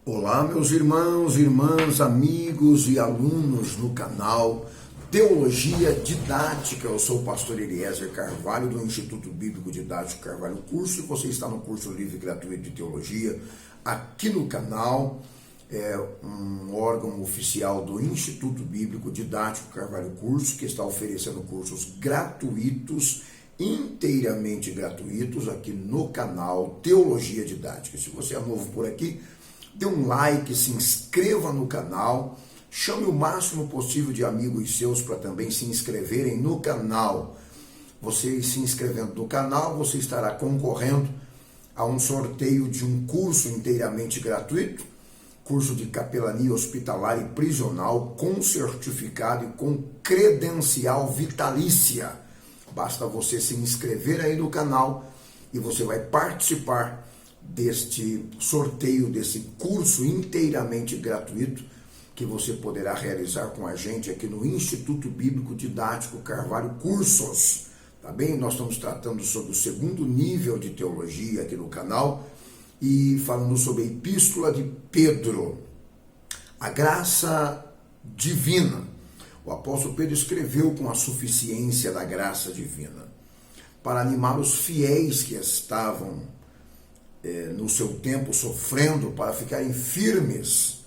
Olá, meus irmãos, irmãs, amigos e alunos no canal Teologia Didática. Eu sou o pastor Eliezer Carvalho, do Instituto Bíblico Didático Carvalho Curso, e você está no curso livre gratuito de Teologia aqui no canal. É um órgão oficial do Instituto Bíblico Didático Carvalho Curso, que está oferecendo cursos gratuitos, inteiramente gratuitos, aqui no canal Teologia Didática. Se você é novo por aqui, dê um like, se inscreva no canal, chame o máximo possível de amigos seus para também se inscreverem no canal. Você se inscrevendo no canal, você estará concorrendo a um sorteio de um curso inteiramente gratuito, curso de capelania hospitalar e prisional com certificado e com credencial vitalícia. Basta você se inscrever aí no canal e você vai participar deste sorteio, desse curso inteiramente gratuito que você poderá realizar com a gente aqui no Instituto Bíblico Didático Carvalho Cursos. Tá bem? Nós estamos tratando sobre o segundo nível de teologia aqui no canal e falando sobre a Epístola de Pedro, a graça divina. O apóstolo Pedro escreveu com a suficiência da graça divina para animar os fiéis que estavam no seu tempo sofrendo, para ficarem firmes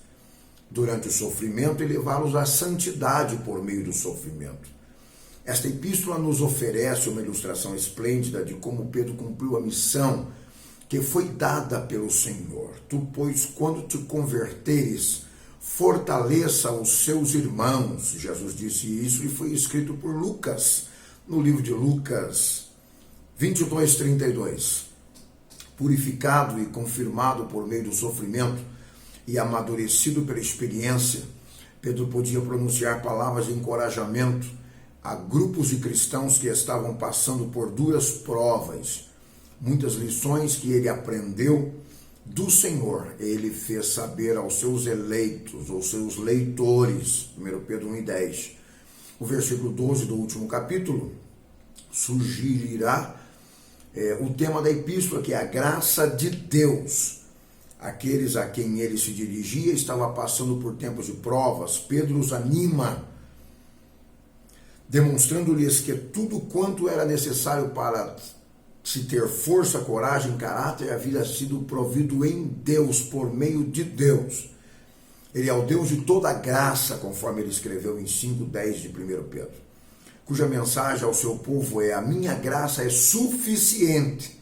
durante o sofrimento e levá-los à santidade por meio do sofrimento. Esta epístola nos oferece uma ilustração esplêndida de como Pedro cumpriu a missão que foi dada pelo Senhor. Tu, pois, quando te converteres, fortaleça os seus irmãos. Jesus disse isso e foi escrito por Lucas, no livro de Lucas 22:32. Purificado e confirmado por meio do sofrimento e amadurecido pela experiência, Pedro podia pronunciar palavras de encorajamento a grupos de cristãos que estavam passando por duras provas. Muitas lições que ele aprendeu do Senhor, ele fez saber aos seus eleitos, aos seus leitores. 1 Pedro 1:10. O versículo 12 do último capítulo sugerirá o tema da epístola, que é a graça de Deus. Aqueles a quem ele se dirigia estavam passando por tempos de provas. Pedro os anima, demonstrando-lhes que tudo quanto era necessário para se ter força, coragem, caráter, havia sido provido em Deus, por meio de Deus. Ele é o Deus de toda graça, conforme ele escreveu em 5:10 de 1 Pedro. Cuja mensagem ao seu povo é: a minha graça é suficiente.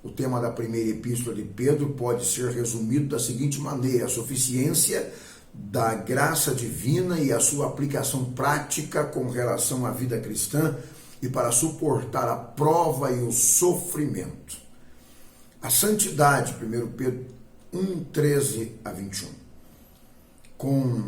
O tema da primeira epístola de Pedro pode ser resumido da seguinte maneira: a suficiência da graça divina e a sua aplicação prática com relação à vida cristã e para suportar a prova e o sofrimento. A santidade, 1 Pedro 1:13-21. Com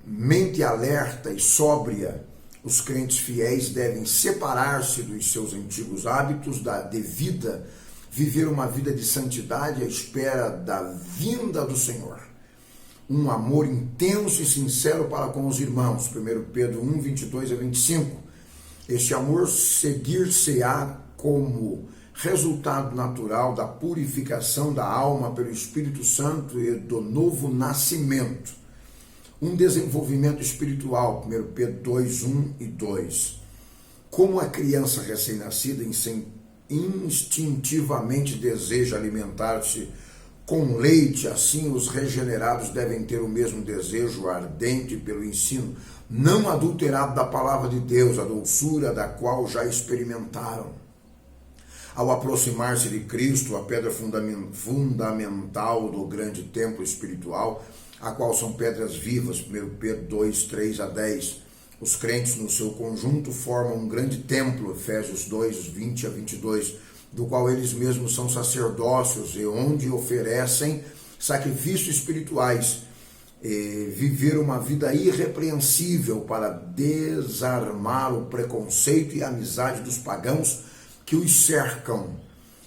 mente alerta e sóbria, os crentes fiéis devem separar-se dos seus antigos hábitos de vida, viver uma vida de santidade à espera da vinda do Senhor. Um amor intenso e sincero para com os irmãos, 1 Pedro 1:22-25. Este amor seguir-se-á como resultado natural da purificação da alma pelo Espírito Santo e do novo nascimento. Um desenvolvimento espiritual, 1 Pedro 2:1 e 2. Como a criança recém-nascida instintivamente deseja alimentar-se com leite, assim os regenerados devem ter o mesmo desejo ardente pelo ensino não adulterado da palavra de Deus, a doçura da qual já experimentaram. Ao aproximar-se de Cristo, a pedra fundamental do grande templo espiritual, a qual são pedras vivas, 1 Pedro 2:3-10. Os crentes no seu conjunto formam um grande templo, Efésios 2:20-22, do qual eles mesmos são sacerdócios e onde oferecem sacrifícios espirituais, viver uma vida irrepreensível para desarmar o preconceito e a amizade dos pagãos que os cercam.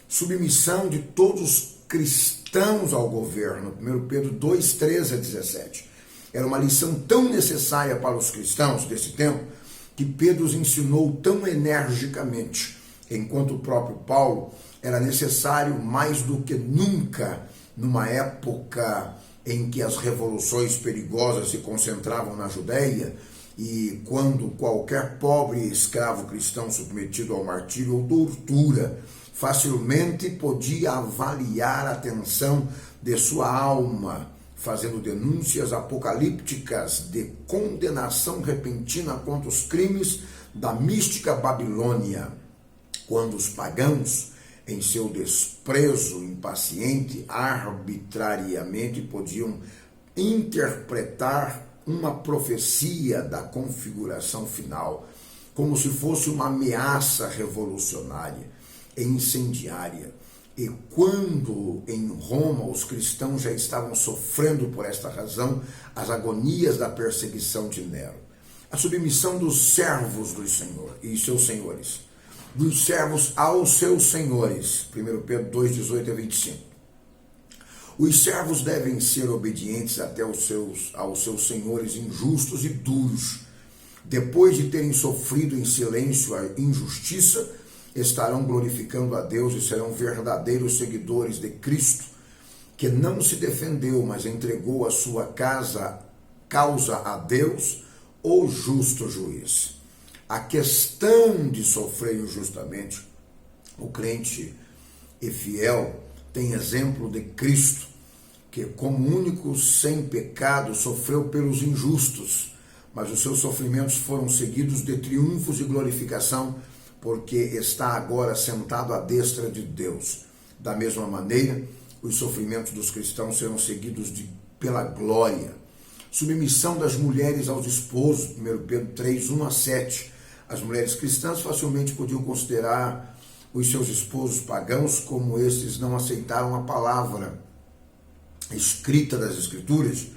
Submissão de todos os cristãos ao governo, 1 Pedro 2:13-17. Era uma lição tão necessária para os cristãos desse tempo que Pedro os ensinou tão energicamente, enquanto o próprio Paulo era necessário mais do que nunca numa época em que as revoluções perigosas se concentravam na Judéia, e quando qualquer pobre escravo cristão submetido ao martírio ou tortura facilmente podia avaliar a tensão de sua alma, fazendo denúncias apocalípticas de condenação repentina contra os crimes da mística Babilônia, quando os pagãos, em seu desprezo impaciente, arbitrariamente podiam interpretar uma profecia da configuração final, como se fosse uma ameaça revolucionária e incendiária. E quando em Roma os cristãos já estavam sofrendo por esta razão as agonias da perseguição de Nero, a submissão dos servos do Senhor e seus senhores, dos servos aos seus senhores, 1 Pedro 2, 18 a 25. Os servos devem ser obedientes até aos seus senhores injustos e duros. Depois de terem sofrido em silêncio a injustiça, estarão glorificando a Deus e serão verdadeiros seguidores de Cristo, que não se defendeu, mas entregou a sua causa a Deus, o justo juiz. A questão de sofrer injustamente, o crente e fiel tem exemplo de Cristo, que como único sem pecado sofreu pelos injustos, mas os seus sofrimentos foram seguidos de triunfos e glorificação, porque está agora sentado à destra de Deus. Da mesma maneira, os sofrimentos dos cristãos serão seguidos pela glória. Submissão das mulheres aos esposos, 1 Pedro 3, 1 a 7. As mulheres cristãs facilmente podiam considerar os seus esposos pagãos, como estes não aceitaram a palavra escrita das Escrituras,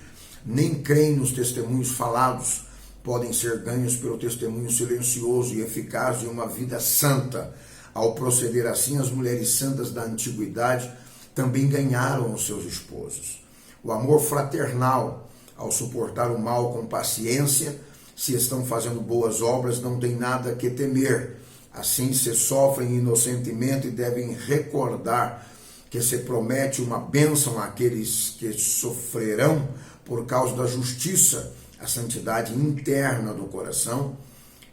nem creem nos testemunhos falados, podem ser ganhos pelo testemunho silencioso e eficaz de uma vida santa. Ao proceder assim, as mulheres santas da antiguidade também ganharam os seus esposos. O amor fraternal, ao suportar o mal com paciência, se estão fazendo boas obras, não tem nada que temer. Assim, se sofrem inocentemente, devem recordar que se promete uma bênção àqueles que sofrerão por causa da justiça, a santidade interna do coração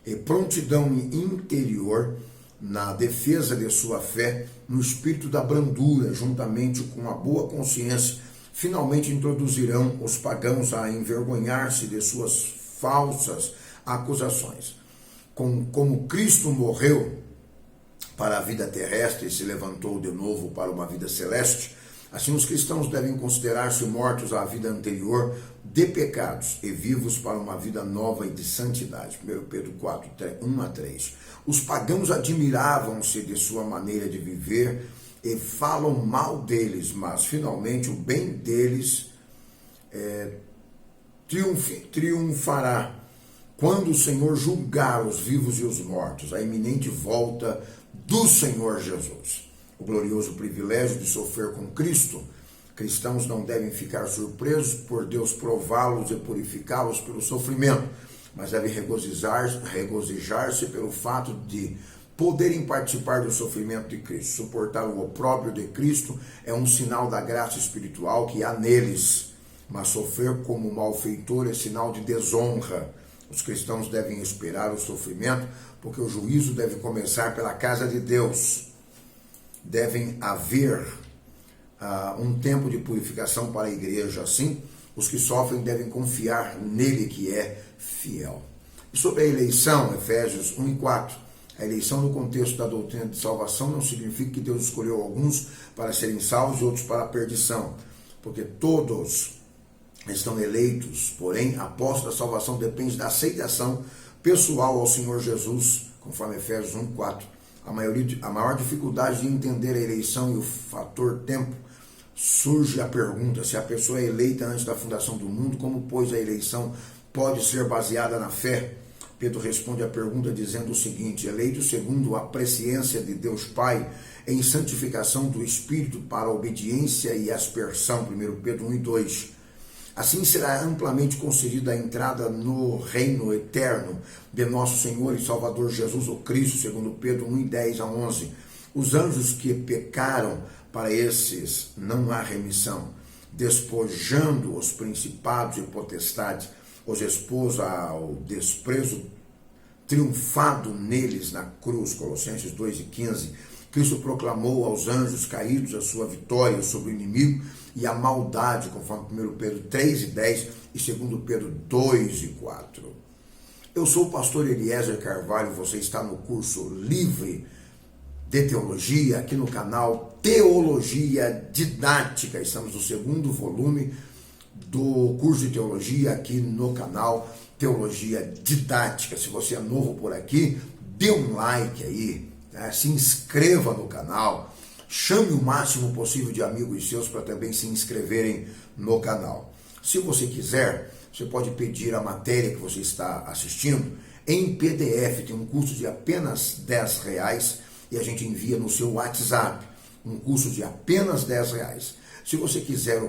e prontidão interior na defesa de sua fé, no espírito da brandura, juntamente com a boa consciência, finalmente introduzirão os pagãos a envergonhar-se de suas falsas acusações. Como Cristo morreu para a vida terrestre e se levantou de novo para uma vida celeste, assim os cristãos devem considerar-se mortos à vida anterior de pecados e vivos para uma vida nova e de santidade. 1 Pedro 4, 1 a 3. Os pagãos admiravam-se de sua maneira de viver e falam mal deles, mas finalmente o bem deles triunfará quando o Senhor julgar os vivos e os mortos, a iminente volta do Senhor Jesus. O glorioso privilégio de sofrer com Cristo, cristãos não devem ficar surpresos por Deus prová-los e purificá-los pelo sofrimento, mas devem regozijar-se pelo fato de poderem participar do sofrimento de Cristo. Suportar o opróbrio de Cristo é um sinal da graça espiritual que há neles, mas sofrer como malfeitor é sinal de desonra. Os cristãos devem esperar o sofrimento, porque o juízo deve começar pela casa de Deus. Devem haver um tempo de purificação para a igreja. Assim, os que sofrem devem confiar nele que é fiel. E sobre a eleição, Efésios 1 e 4, a eleição no contexto da doutrina de salvação não significa que Deus escolheu alguns para serem salvos e outros para a perdição, porque todos estão eleitos, porém a posse da salvação depende da aceitação pessoal ao Senhor Jesus, conforme Efésios 1, 4. A maior dificuldade de entender a eleição e o fator tempo, surge a pergunta: se a pessoa é eleita antes da fundação do mundo, como, pois, a eleição pode ser baseada na fé? Pedro responde à pergunta dizendo o seguinte: eleito segundo a presciência de Deus Pai, em santificação do Espírito para a obediência e aspersão, 1 Pedro 1 e 2. Assim será amplamente concedida a entrada no reino eterno de nosso Senhor e Salvador Jesus o Cristo, 2 Pedro 1 e 10 a 11. Os anjos que pecaram, para esses não há remissão. despojando os principados e potestades, os expôs ao desprezo, triunfado neles na cruz, Colossenses 2:15, Cristo proclamou aos anjos caídos a sua vitória sobre o inimigo e a maldade, conforme 1 Pedro 3:10 e 2 Pedro 2:4. Eu sou o pastor Eliezer Carvalho, você está no curso livre de teologia, aqui no canal Teologia Didática. Estamos no segundo volume do curso de teologia aqui no canal Teologia Didática. Se você é novo por aqui, dê um like aí, né? Se inscreva no canal, chame o máximo possível de amigos seus para também se inscreverem no canal. Se você quiser, você pode pedir a matéria que você está assistindo em PDF, tem um custo de apenas R$10 e a gente envia no seu WhatsApp, um custo de apenas R$10. Se você quiser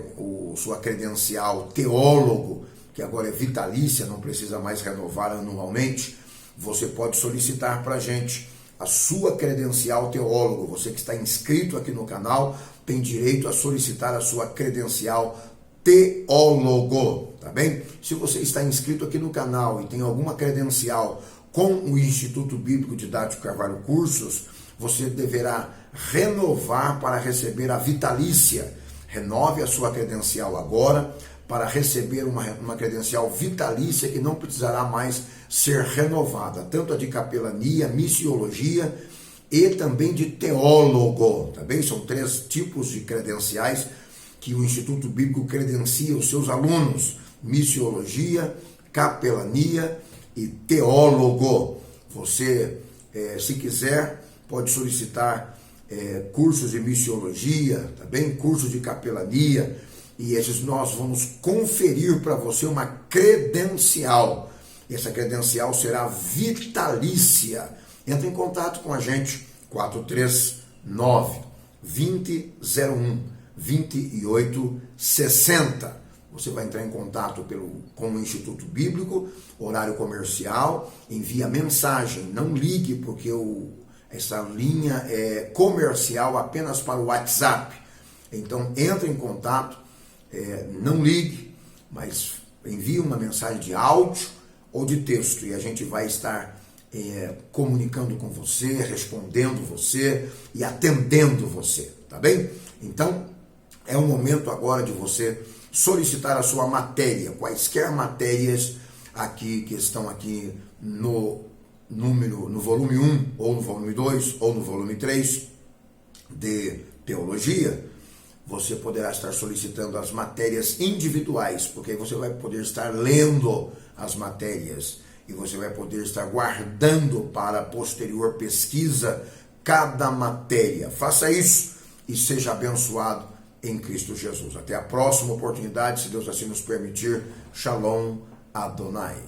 sua credencial teólogo, que agora é vitalícia, não precisa mais renovar anualmente, você pode solicitar para a gente a sua credencial teólogo. Você que está inscrito aqui no canal tem direito a solicitar a sua credencial teólogo, tá bem? Se você está inscrito aqui no canal e tem alguma credencial com o Instituto Bíblico Didático Carvalho Cursos, você deverá renovar para receber a vitalícia. Renove a sua credencial agora para receber uma credencial vitalícia que não precisará mais ser renovada, tanto a de capelania, missiologia e também de teólogo, tá bem? São 3 tipos de credenciais que o Instituto Bíblico credencia os seus alunos: missiologia, capelania e teólogo. Você, se quiser, pode solicitar cursos de missiologia, tá bem? Cursos de capelania, e esses nós vamos conferir para você uma credencial. Essa credencial será vitalícia. Entre em contato com a gente, 439-2001-2860. Você vai entrar em contato com o Instituto Bíblico, horário comercial, envia mensagem, não ligue, porque essa linha é comercial apenas para o WhatsApp. Então, entre em contato, não ligue, mas envie uma mensagem de áudio ou de texto e a gente vai estar comunicando com você, respondendo você e atendendo você, tá bem? Então, é o momento agora de você solicitar a sua matéria, quaisquer matérias aqui que estão aqui no volume 1, ou no volume 2, ou no volume 3 de teologia. Você poderá estar solicitando as matérias individuais, porque aí você vai poder estar lendo as matérias e você vai poder estar guardando para posterior pesquisa cada matéria. Faça isso e seja abençoado em Cristo Jesus. Até a próxima oportunidade, se Deus assim nos permitir. Shalom Adonai.